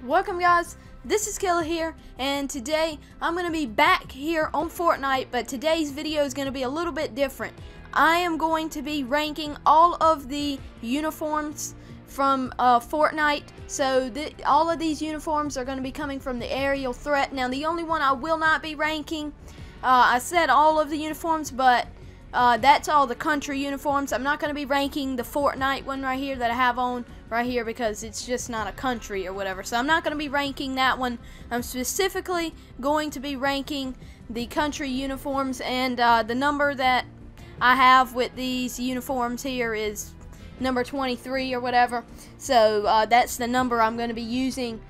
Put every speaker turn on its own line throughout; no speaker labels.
Welcome guys, this is Killa here, and today I'm going to be back here on Fortnite, but today's video is going to be a little bit different. I am going to be ranking all of the uniforms from Fortnite, so all of these uniforms are going to be coming from the aerial threat. Now the only one I will not be ranking, I said all of the uniforms, but that's all the country uniforms. I'm not going to be ranking the Fortnite one right here that I have on right here because it's just not a country or whatever. So I'm not going to be ranking that one. I'm specifically going to be ranking the country uniforms, and the number that I have with these uniforms here is number 23 or whatever. So that's the number I'm going to be using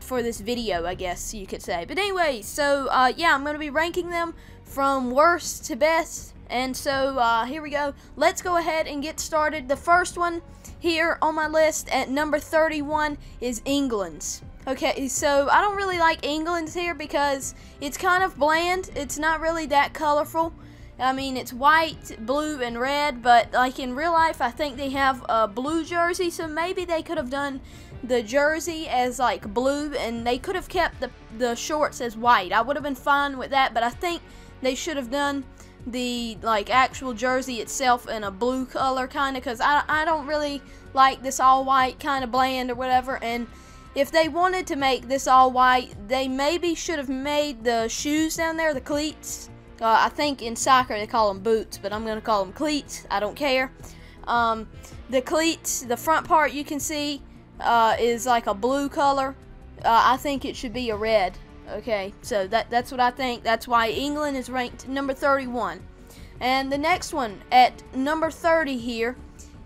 for this video, I guess you could say. But anyway, so yeah, I'm going to be ranking them from worst to best. And so here we go. Let's go ahead and get started. The first one here on my list at number 31 is England's. Okay, so I don't really like England's here because it's kind of bland. It's not really that colorful. I mean, it's white, blue, and red, but like in real life, I think they have a blue jersey, so maybe they could have done the jersey as like blue, and they could have kept the shorts as white. I would have been fine with that, but I think they should have done the like actual jersey itself in a blue color kind of, because I don't really like this all white kind of bland or whatever. And if they wanted to make this all white, they maybe should have made the shoes down there, the cleats. I think in soccer they call them boots, but I'm going to call them cleats. I don't care. The cleats, the front part you can see is like a blue color. I think it should be a red. Okay, so that's what I think. That's why England is ranked number 31. And the next one at number 30 here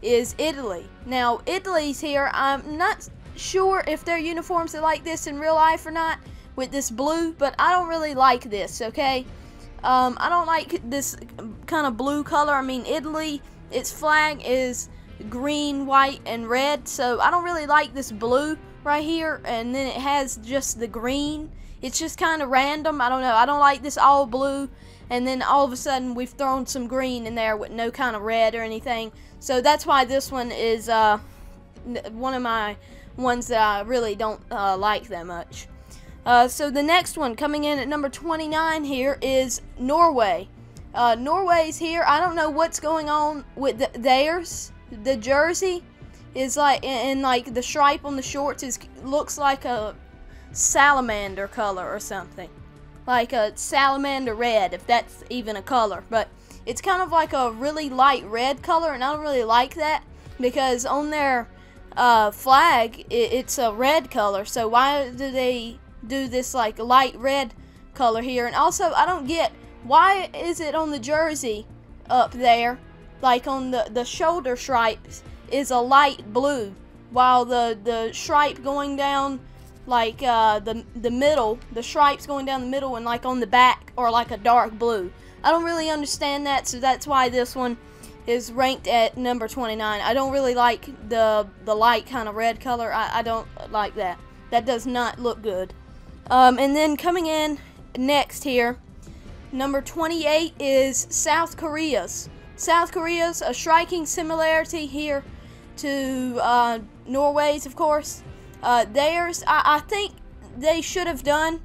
is Italy. Now, Italy's here. I'm not sure if their uniforms are like this in real life or not with this blue, but I don't really like this, okay? I don't like this kind of blue color. I mean, Italy, its flag is green, white, and red, so I don't really like this blue right here, and then it has just the green. It's just kind of random. I don't know. I don't like this all blue, and then all of a sudden we've thrown some green in there with no kind of red or anything. So that's why this one is one of my ones that I really don't like that much. So the next one coming in at number 29 here is Norway. Norway's here. I don't know what's going on with theirs. The jersey is like, and like the stripe on the shorts looks like a salamander color or something, like a salamander red, if that's even a color. But it's kind of like a really light red color, and I don't really like that because on their flag it's a red color. So why do they do this like light red color here? And also, I don't get, why is it on the jersey up there, like on the shoulder stripes is a light blue, while the stripe going down like the middle, the stripes going down the middle and like on the back or like a dark blue. I don't really understand that, so that's why this one is ranked at number 29. I don't really like the light kind of red color. I don't like that. That does not look good. And then coming in next here, number 28 is South Korea's. South Korea's, a striking similarity here to Norway's, of course. Theirs, I think they should have done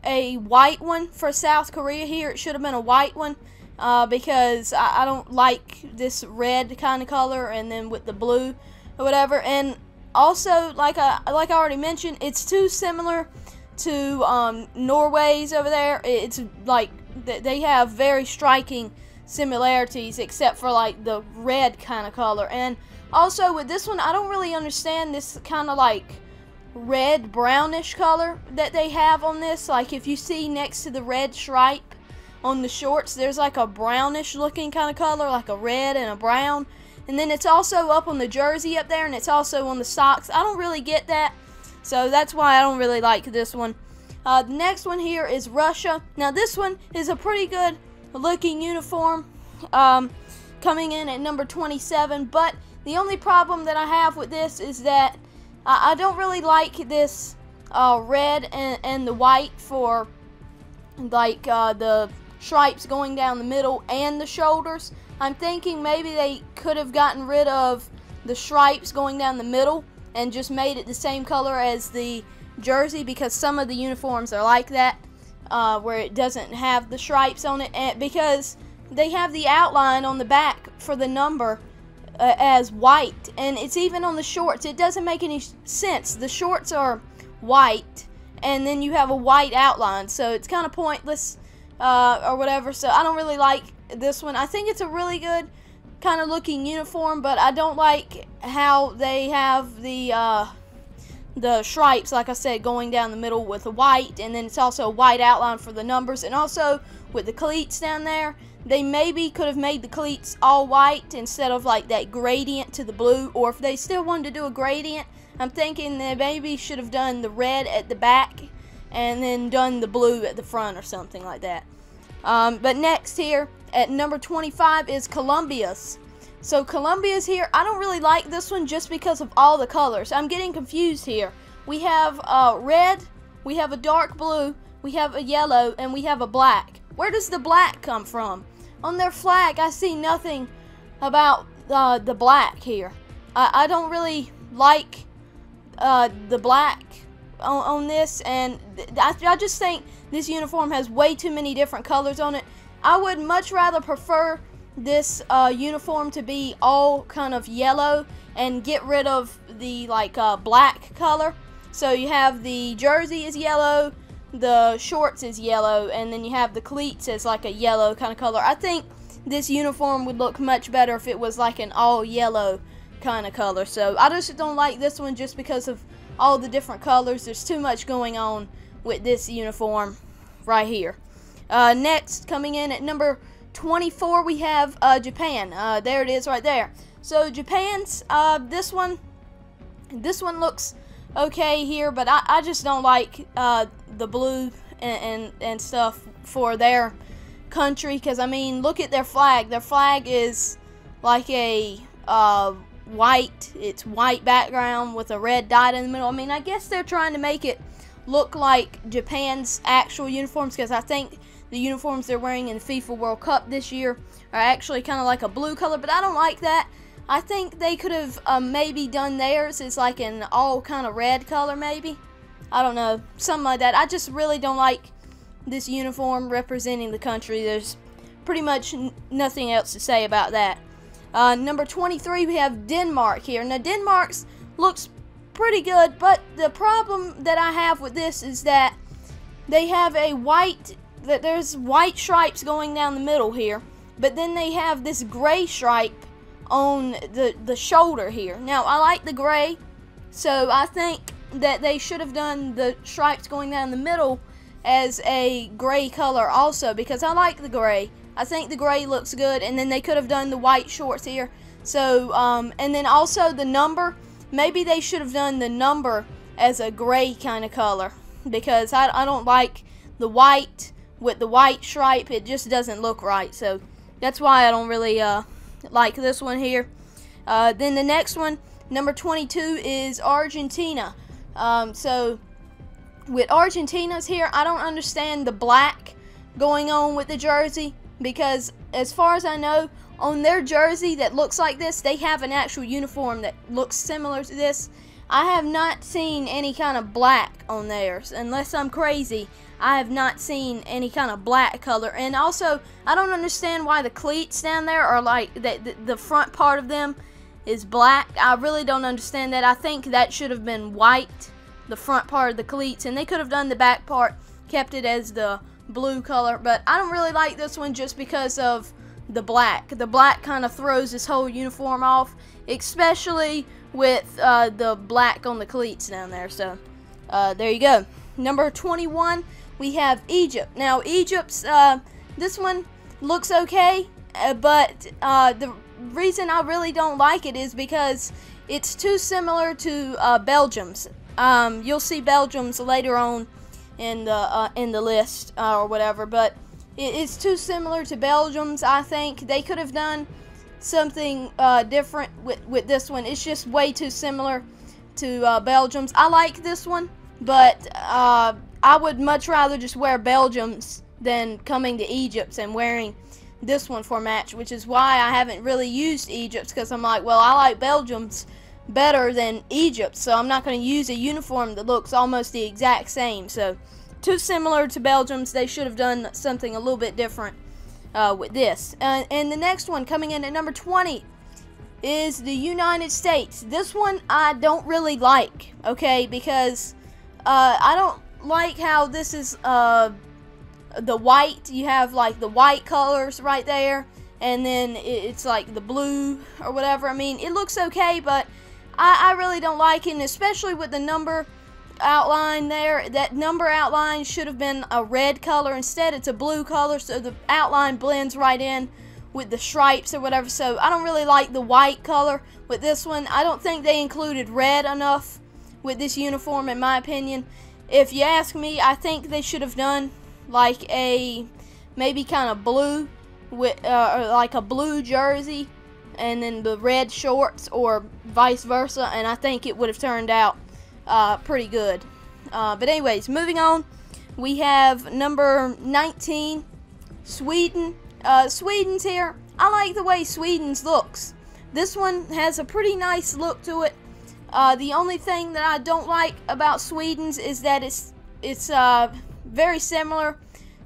a white one for South Korea here. It should have been a white one because I don't like this red kind of color, and then with the blue or whatever. And also, like I already mentioned, it's too similar to Norway's over there. It's like they have very striking similarities, except for like the red kind of color. And also with this one, I don't really understand this kind of like red brownish color that they have on this. Like if you see next to the red stripe on the shorts, there's like a brownish looking kind of color, like a red and a brown. And then it's also up on the jersey up there, and it's also on the socks. I don't really get that, so that's why I don't really like this one. The next one here is Russia. Now this one is a pretty good looking uniform, coming in at number 27, but the only problem that I have with this is that I don't really like this red and the white for like the stripes going down the middle and the shoulders. I'm thinking maybe they could have gotten rid of the stripes going down the middle and just made it the same color as the jersey, because some of the uniforms are like that, where it doesn't have the stripes on it, and because they have the outline on the back for the number as white, and it's even on the shorts. It doesn't make any sense. The shorts are white, and then you have a white outline, so it's kind of pointless, or whatever. So I don't really like this one. I think it's a really good kind of looking uniform, but I don't like how they have the stripes, like I said, going down the middle with the white, and then it's also a white outline for the numbers, and also with the cleats down there. They maybe could have made the cleats all white instead of like that gradient to the blue, or if they still wanted to do a gradient, I'm thinking they maybe should have done the red at the back and then done the blue at the front or something like that. But next here at number 25 is Colombia's. So Colombia's here. I don't really like this one just because of all the colors. I'm getting confused here. We have red, we have a dark blue, we have a yellow, and we have a black. Where does the black come from? On their flag, I see nothing about the black here. I don't really like the black on this, and I just think this uniform has way too many different colors on it. I would much rather prefer this uniform to be all kind of yellow and get rid of the black color. So you have the jersey is yellow, the shorts is yellow, and then you have the cleats as like a yellow kind of color. I think this uniform would look much better if it was like an all yellow kind of color. So I just don't like this one just because of all the different colors. There's too much going on with this uniform right here. Next, coming in at number 24, we have Japan. There it is right there. So Japan's this one looks okay here, but I just don't like the blue and stuff for their country, because I mean, look at their flag. Their flag is like a white, it's white background with a red dot in the middle. I mean, I guess they're trying to make it look like Japan's actual uniforms, because I think the uniforms they're wearing in the FIFA World Cup this year are actually kind of like a blue color, but I don't like that. I think they could have maybe done theirs as like an all kind of red color, maybe. I don't know, something like that. I just really don't like this uniform representing the country. There's pretty much nothing else to say about that. Number 23, we have Denmark here. Now, Denmark's looks pretty good, but the problem that I have with this is that they have a white, there's white stripes going down the middle here, but then they have this gray stripe on the shoulder here. Now, I like the gray, so I think that they should have done the stripes going down the middle as a gray color also, because I like the gray. I think the gray looks good, and then they could have done the white shorts here. So, and then also the number, maybe they should have done the number as a gray kind of color, because I don't like the white with the white stripe. It just doesn't look right, so that's why I don't really like this one here. Then the next one, number 22, is Argentina. So with Argentina's here, I don't understand the black going on with the jersey, because as far as I know, on their jersey that looks like this, they have an actual uniform that looks similar to this. I have not seen any kind of black on theirs. Unless I'm crazy, I have not seen any kind of black color. And also, I don't understand why the cleats down there are like, the front part of them is black. I really don't understand that. I think that should have been white, the front part of the cleats, and they could have done the back part, kept it as the blue color. But I don't really like this one just because of the black. The black kind of throws this whole uniform off, especially with the black on the cleats down there. So there you go. Number 21, we have Egypt. Now Egypt's this one looks okay, but the reason I really don't like it is because it's too similar to Belgium's. You'll see Belgium's later on in the list or whatever, but it's too similar to Belgium's. I think they could have done something different with this one. It's just way too similar to Belgium's. I like this one, but I would much rather just wear Belgium's than coming to Egypt's and wearing this one for a match, which is why I haven't really used Egypt's, because I'm like, well, I like Belgium's better than Egypt, so I'm not going to use a uniform that looks almost the exact same. So too similar to Belgium's. They should have done something a little bit different with this. And the next one, coming in at number 20, is the United States. This one I don't really like, okay, because I don't like how this is the white. You have like the white colors right there, and then it's like the blue or whatever. I mean, it looks okay, but I really don't like it, and especially with the number outline there. That number outline should have been a red color. Instead, it's a blue color, so the outline blends right in with the stripes or whatever. So I don't really like the white color with this one. I don't think they included red enough with this uniform, in my opinion. If you ask me, I think they should have done like a maybe kind of blue with or like a blue jersey and then the red shorts, or vice versa, and I think it would have turned out pretty good. But anyways, moving on, we have number 19, Sweden. Sweden's here. I like the way Sweden's looks. This one has a pretty nice look to it. The only thing that I don't like about Sweden's is that it's very similar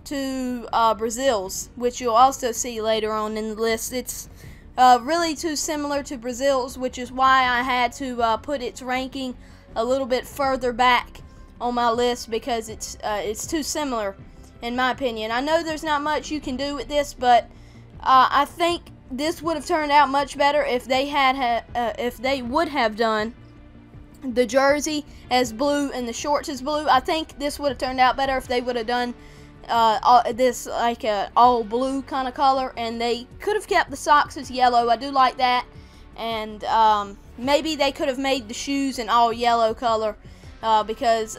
to Brazil's, which you'll also see later on in the list. It's really too similar to Brazil's, which is why I had to put its ranking a little bit further back on my list, because it's too similar, in my opinion. I know there's not much you can do with this, but I think this would have turned out much better if they if they would have done the jersey as blue and the shorts as blue. I think this would have turned out better if they would have done this like a all blue kind of color, and they could have kept the socks as yellow. I do like that, and maybe they could have made the shoes an all yellow color, because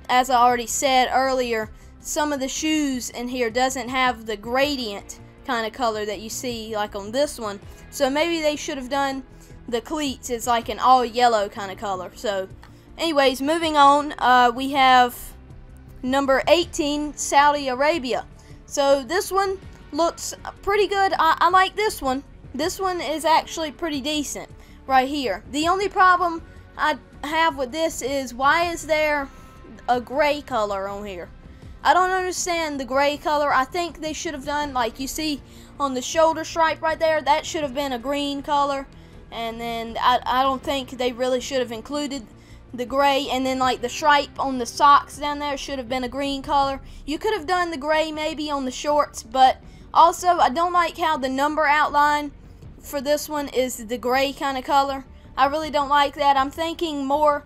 as I already said earlier, some of the shoes in here doesn't have the gradient kind of color that you see like on this one. So maybe they should have done the cleats as like an all yellow kind of color. So anyways, moving on, we have number 18, Saudi Arabia. So this one looks pretty good. I like this one. This one is actually pretty decent right here. The only problem I have with this is, why is there a gray color on here? I don't understand the gray color. I think they should have done, like you see on the shoulder stripe right there, that should have been a green color. And then I don't think they really should have included the gray. And then like the stripe on the socks down there should have been a green color. You could have done the gray maybe on the shorts, but also I don't like how the number outline for this one is the gray kind of color. I really don't like that. I'm thinking more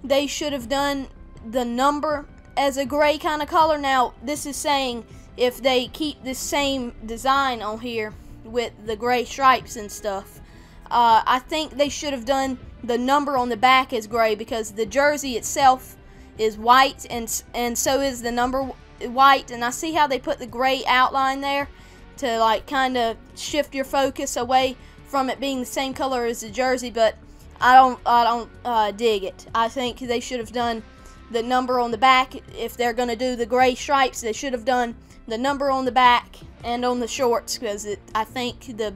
they should have done the number as a gray kind of color. Now this is saying if they keep the same design on here with the gray stripes and stuff, I think they should have done the number on the back as gray, because the jersey itself is white, and so is the number white. And I see how they put the gray outline there to like kind of shift your focus away from it being the same color as the jersey, but I don't dig it. I think they should have done the number on the back. If they're going to do the gray stripes, they should have done the number on the back and on the shorts, because I think the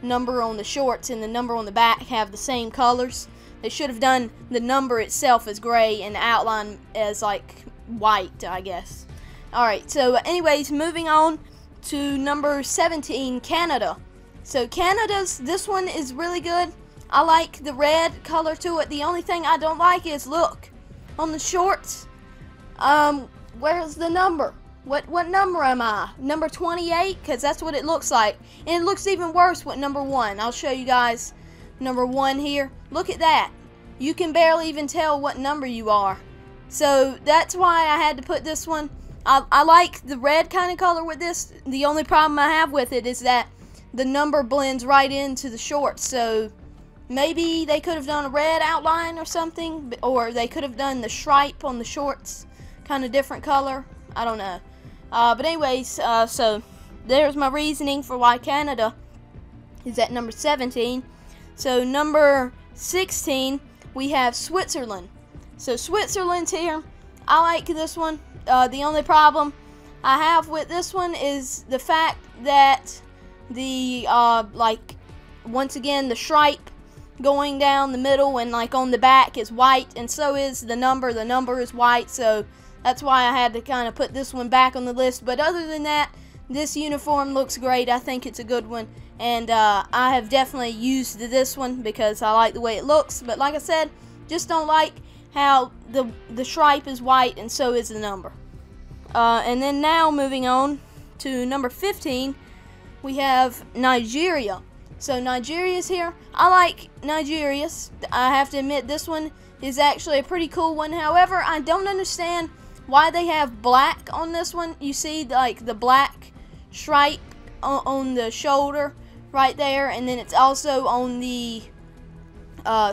number on the shorts and the number on the back have the same colors. They should have done the number itself as gray and the outline as like white, I guess. Alright, so anyways, moving on to number 17, Canada. So Canada's, this one is really good. I like the red color to it. The only thing I don't like is, look, on the shorts, where's the number? What number am I? Number 28? Because that's what it looks like. And it looks even worse with number 1. I'll show you guys number 1 here. Look at that. You can barely even tell what number you are. So that's why I had to put this one. I like the red kind of color with this. The only problem I have with it is that the number blends right into the shorts. So maybe they could have done a red outline or something, or they could have done the stripe on the shorts kind of different color. I don't know. But anyways, so there's my reasoning for why Canada is at number 17. So number 16, we have Switzerland. So Switzerland's here. I like this one. The only problem I have with this one is the fact that the like, once again, the stripe going down the middle, and like on the back is white, and so is the number. The number is white, so that's why I had to kind of put this one back on the list. But other than that, this uniform looks great. I think it's a good one, and I have definitely used this one because I like the way it looks. But like I said, just don't like how the stripe is white, and so is the number. And then now moving on to number 15, we have Nigeria. So Nigeria's here. I like Nigeria's. I have to admit, this one is actually a pretty cool one. However, I don't understand why they have black on this one. You see like the black stripe on the shoulder right there, and then it's also on the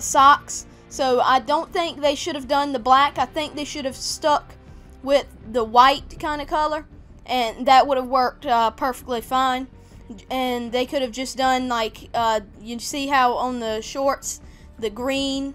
socks. So I don't think they should have done the black. I think they should have stuck with the white kind of color, and that would have worked perfectly fine. And they could have just done like you see how on the shorts the green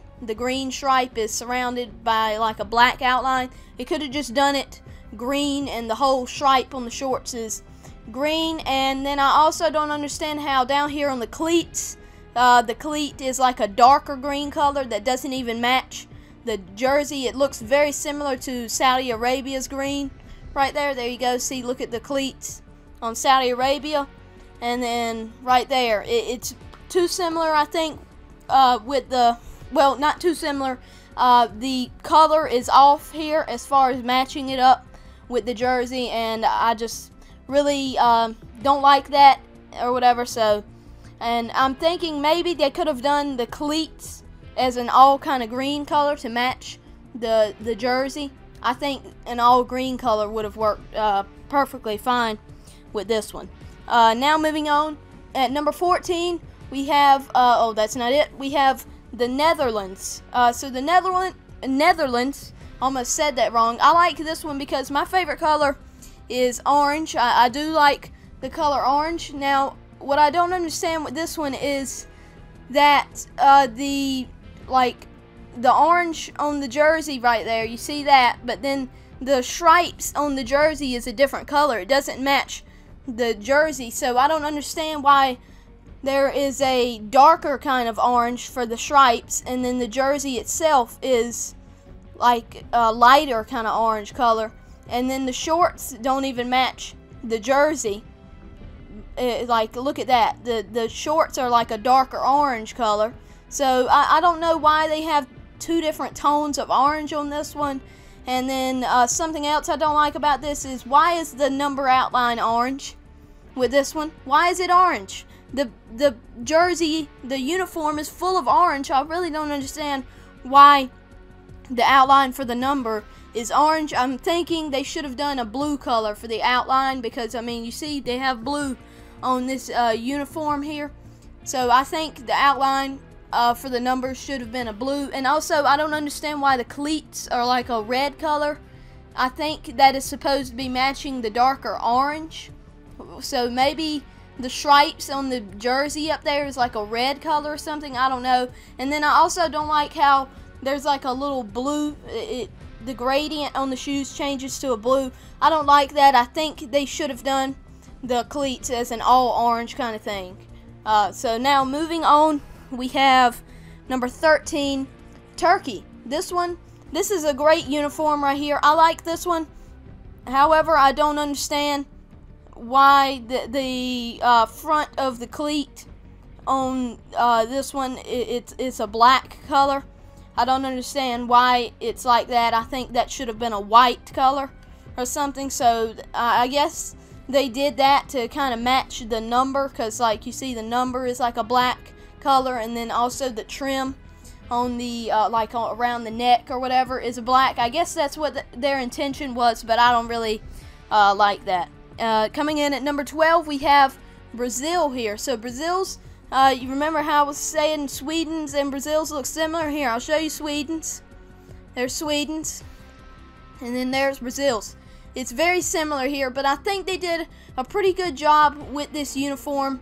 stripe is surrounded by like a black outline. It could have just done it green, and the whole stripe on the shorts is green. And then I also don't understand how down here on the cleats, the cleat is like a darker green color that doesn't even match the jersey. It looks very similar to Saudi Arabia's green right there. There you go. See, look at the cleats on Saudi Arabia. And then right there, it's too similar, I think, with the, well, not too similar. The color is off here as far as matching it up with the jersey, and I just really don't like that or whatever. So, and I'm thinking maybe they could have done the cleats as an all kind of green color to match the jersey. I think an all green color would have worked perfectly fine with this one. Now moving on, at number 14, we have, oh, that's not it, we have the Netherlands. So the Netherlands, almost said that wrong. I like this one because my favorite color is orange. I do like the color orange. Now, what I don't understand with this one is that the orange on the jersey right there, you see that, but then the stripes on the jersey is a different color. It doesn't match the jersey, so I don't understand why there is a darker kind of orange for the stripes, and then the jersey itself is like a lighter kind of orange color, and then the shorts don't even match the jersey. Like, look at that, the shorts are like a darker orange color. So I don't know why they have two different tones of orange on this one. And then something else I don't like about this is, why is the number outline orange with this one? Why is it orange? The jersey, the uniform is full of orange. I really don't understand why the outline for the number is orange. I'm thinking they should have done a blue color for the outline, because I mean, you see they have blue on this uniform here. So I think the outline for the numbers should have been a blue. And also, I don't understand why the cleats are like a red color. I think that is supposed to be matching the darker orange. So maybe the stripes on the jersey up there is like a red color or something. I don't know. And then I also don't like how there's like a little blue. The gradient on the shoes changes to a blue. I don't like that. I think they should have done the cleats as an all orange kind of thing. So now moving on, we have number 13, Turkey. This is a great uniform right here. I like this one. However, I don't understand why the front of the cleat on this one, it's a black color. I don't understand why it's like that. I think that should have been a white color or something. So I guess they did that to kind of match the number, because like you see the number is like a black color, and then also the trim on the around the neck or whatever is black. I guess that's what their intention was, but I don't really like that. Coming in at number 12, we have Brazil here. So Brazil's, you remember how I was saying Sweden's and Brazil's look similar? Here, I'll show you Sweden's. There's Sweden's, and then there's Brazil's. It's very similar here, but I think they did a pretty good job with this uniform,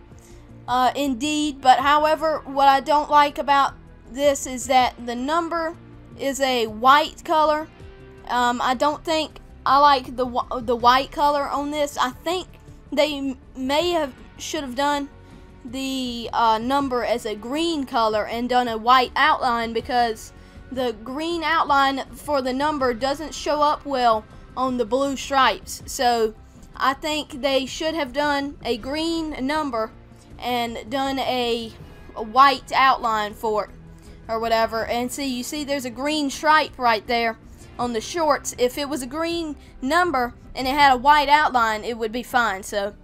indeed. But however, what I don't like about this is that the number is a white color. I don't think I like the white color on this. I think they should have done the number as a green color and done a white outline, because the green outline for the number doesn't show up well on the blue stripes. So I think they should have done a green number and done a white outline for it or whatever. And see, you see there's a green stripe right there on the shorts. If it was a green number and it had a white outline, it would be fine. So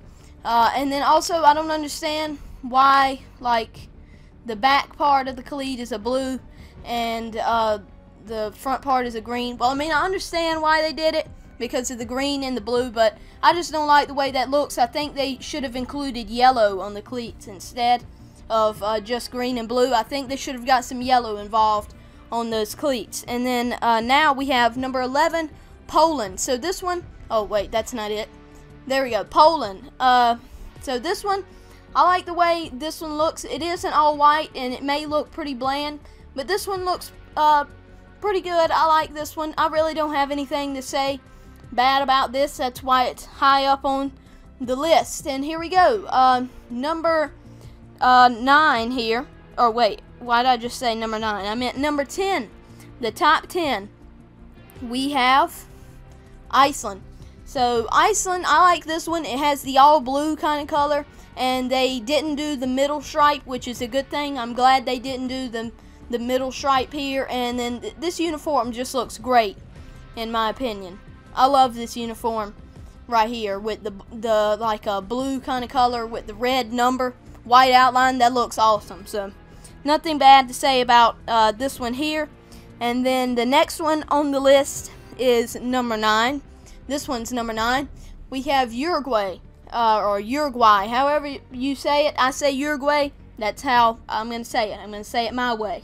and then also, I don't understand why, like, the back part of the cleat is a blue and the front part is a green. Well, I mean, I understand why they did it because of the green and the blue, but I just don't like the way that looks. I think they should have included yellow on the cleats instead of just green and blue. I think they should have got some yellow involved on those cleats. And then now we have number 11, Poland. So this one, oh wait, that's not it. There we go, Poland. So this one, I like the way this one looks. It isn't all white and it may look pretty bland, but this one looks pretty good. I like this one. I really don't have anything to say bad about this. That's why it's high up on the list. And here we go. Number 9 here. Or wait, why did I just say number 9? I meant number 10. The top 10. We have Iceland. So Iceland, I like this one. It has the all blue kind of color, and they didn't do the middle stripe, which is a good thing. I'm glad they didn't do the middle stripe here. And then this uniform just looks great, in my opinion. I love this uniform right here with the like a blue kind of color with the red number, white outline. That looks awesome. So nothing bad to say about this one here. And then the next one on the list is number 9. This one's number 9. We have Uruguay, or Uruguay, however you say it. I say Uruguay. That's how I'm going to say it. I'm going to say it my way.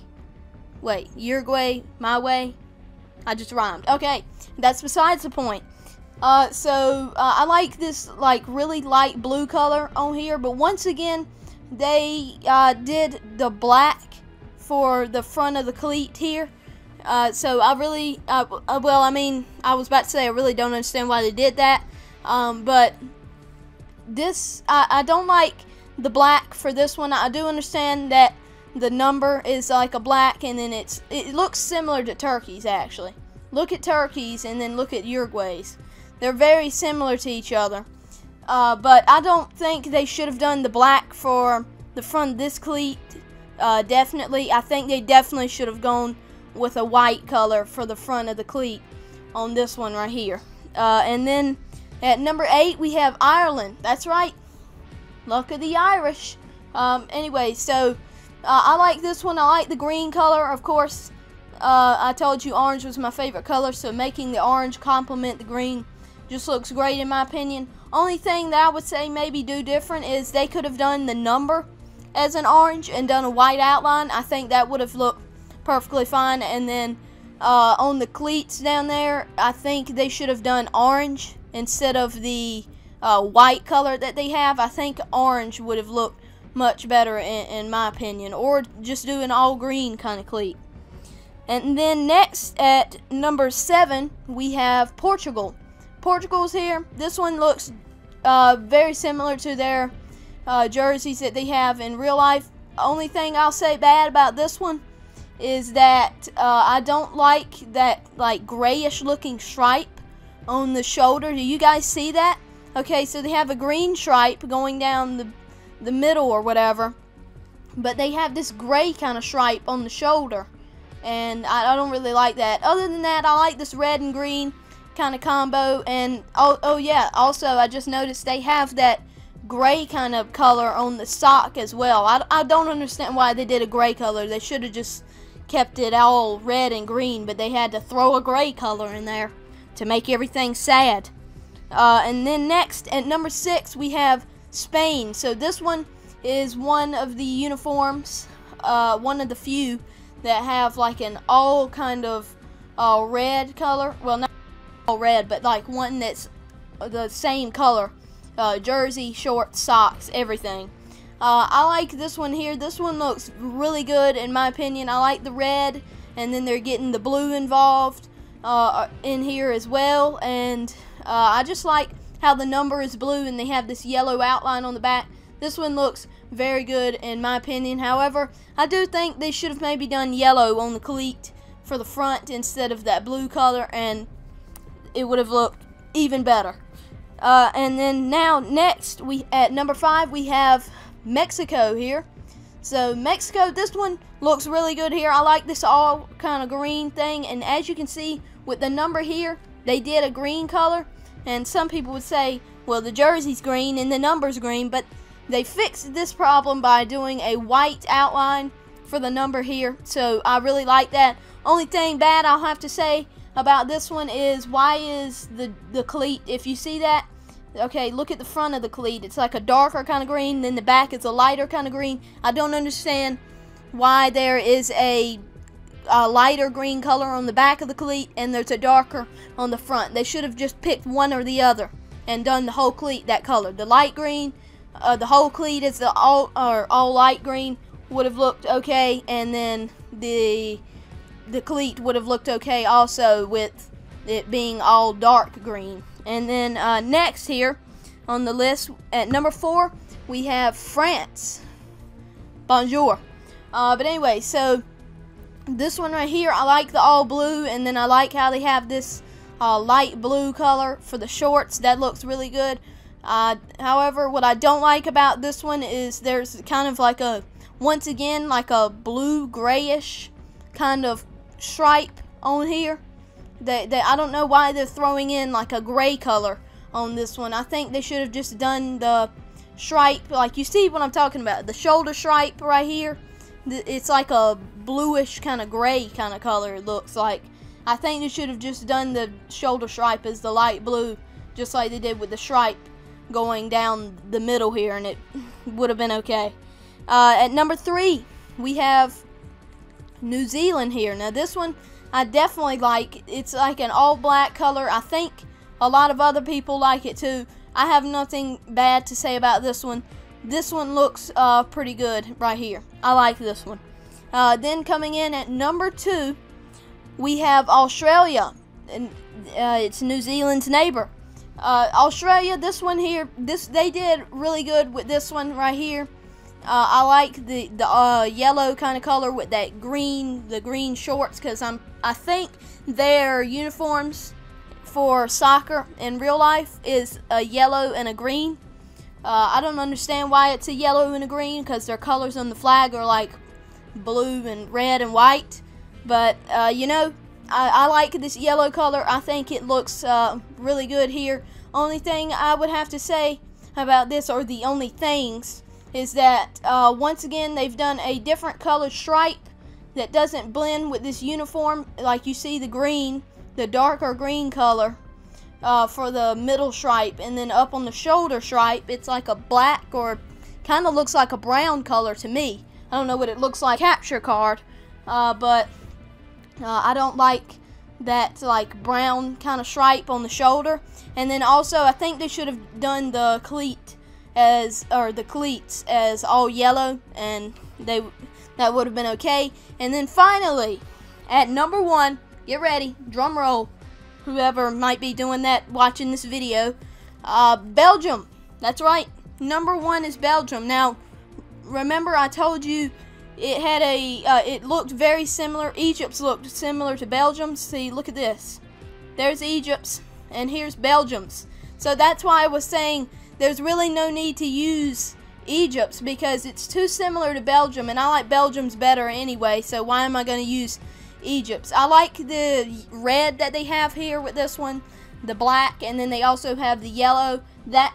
Wait, Uruguay, my way? I just rhymed. Okay, that's besides the point. So I like this like really light blue color on here, but once again, they did the black for the front of the cleat here. So I really, well, I mean, I was about to say I really don't understand why they did that. But this, I don't like the black for this one. I do understand that the number is like a black, and then it looks similar to Turkey's actually. Look at Turkey's and then look at Uruguay's. They're very similar to each other. But I don't think they should have done the black for the front of this cleat. Definitely, I think they definitely should have gone with a white color for the front of the cleat on this one right here. And then at number 8 we have Ireland. That's right, luck of the Irish. Anyway, so I like this one. I like the green color. Of course, I told you orange was my favorite color, so making the orange complement the green just looks great in my opinion. Only thing that I would say maybe do different is they could have done the number as an orange and done a white outline. I think that would have looked perfectly fine. And then on the cleats down there, I think they should have done orange instead of the white color that they have. I think orange would have looked much better in my opinion, or just do an all green kind of cleat. And then next at number 7 we have Portugal. Portugal's here. This one looks very similar to their jerseys that they have in real life. Only thing I'll say bad about this one is that I don't like that like grayish looking stripe on the shoulder. Do you guys see that? Okay, so they have a green stripe going down the middle or whatever, but they have this gray kind of stripe on the shoulder, and I don't really like that. Other than that, I like this red and green kind of combo. And oh yeah, also I just noticed they have that gray kind of color on the sock as well. I don't understand why they did a gray color. They should have just kept it all red and green, but they had to throw a gray color in there to make everything sad. And then next at number 6 we have Spain. So this one is one of the uniforms, one of the few that have like an all kind of red color. Well, not all red, but like one that's the same color. Jersey, shorts, socks, everything. I like this one here. This one looks really good in my opinion. I like the red, and then they're getting the blue involved in here as well. And I just like how the number is blue and they have this yellow outline on the back. This one looks very good in my opinion. However, I do think they should have maybe done yellow on the cleat for the front instead of that blue color, and it would have looked even better. And then now next, at number 5 we have Mexico here. So Mexico, this one looks really good here. I like this all kind of green thing, and as you can see with the number here, they did a green color, and some people would say, well, the jersey's green and the number's green, but they fixed this problem by doing a white outline for the number here, so I really like that. Only thing bad I'll have to say about this one is, why is the cleat, if you see that, okay, look at the front of the cleat, it's like a darker kind of green, then the back is a lighter kind of green. I don't understand why there is a lighter green color on the back of the cleat and there's a darker on the front. They should have just picked one or the other and done the whole cleat that color. The light green, the whole cleat is the all light green, would have looked okay, and then the cleat would have looked okay also with it being all dark green. And then next here on the list at number 4 we have France. Bonjour. But anyway, so this one right here, I like the all blue, and then I like how they have this light blue color for the shorts. That looks really good. However, what I don't like about this one is there's kind of like a, once again, like a blue grayish kind of stripe on here. I don't know why they're throwing in like a gray color on this one. I think they should have just done the stripe, like you see what I'm talking about, the shoulder stripe right here. It's like a bluish kind of gray kind of color, it looks like. I think they should have just done the shoulder stripe as the light blue, just like they did with the stripe going down the middle here, and it would have been okay. At number 3 we have New Zealand here. Now this one I definitely like. It's like an all black color. I think a lot of other people like it too. I have nothing bad to say about this one. This one looks pretty good right here. I like this one. Then coming in at number 2 we have Australia, and it's New Zealand's neighbor. Australia, this one here, they did really good with this one right here. I like the yellow kind of color with that green, the green shorts, because I think their uniforms for soccer in real life is a yellow and a green. I don't understand why it's a yellow and a green, because their colors on the flag are like blue and red and white. But you know, I like this yellow color. I think it looks really good here. Only thing I would have to say about this, or the only things, is that once again they've done a different color stripe that doesn't blend with this uniform. Like you see the green, the darker green color for the middle stripe, and then up on the shoulder stripe it's like a black, or kind of looks like a brown color to me. I don't know what it looks like capture card, but I don't like that like brown kind of stripe on the shoulder. And then also I think they should have done the cleat as, or the cleats as all yellow, and that would have been okay. And then finally at number 1, get ready, drum roll, whoever might be doing that watching this video, Belgium. That's right, number 1 is Belgium. Now remember I told you it had it looked very similar. Egypt's looked similar to Belgium's. See, look at this. There's Egypt's, and here's Belgium's. So that's why I was saying there's really no need to use Egypt's, because it's too similar to Belgium, and I like Belgium's better anyway, so why am I going to use Egypt's? I like the red that they have here with this one, the black, and then they also have the yellow.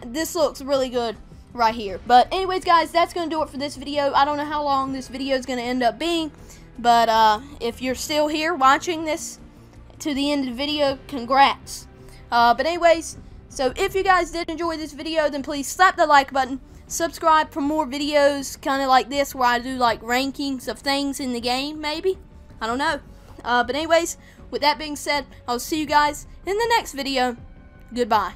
This looks really good right here. But anyways guys, that's going to do it for this video. I don't know how long this video is going to end up being, but if you're still here watching this to the end of the video, congrats. But anyways, so if you guys did enjoy this video, then please slap the like button, subscribe for more videos kind of like this, where I do like rankings of things in the game, maybe, I don't know. But anyways, with that being said, I'll see you guys in the next video. Goodbye.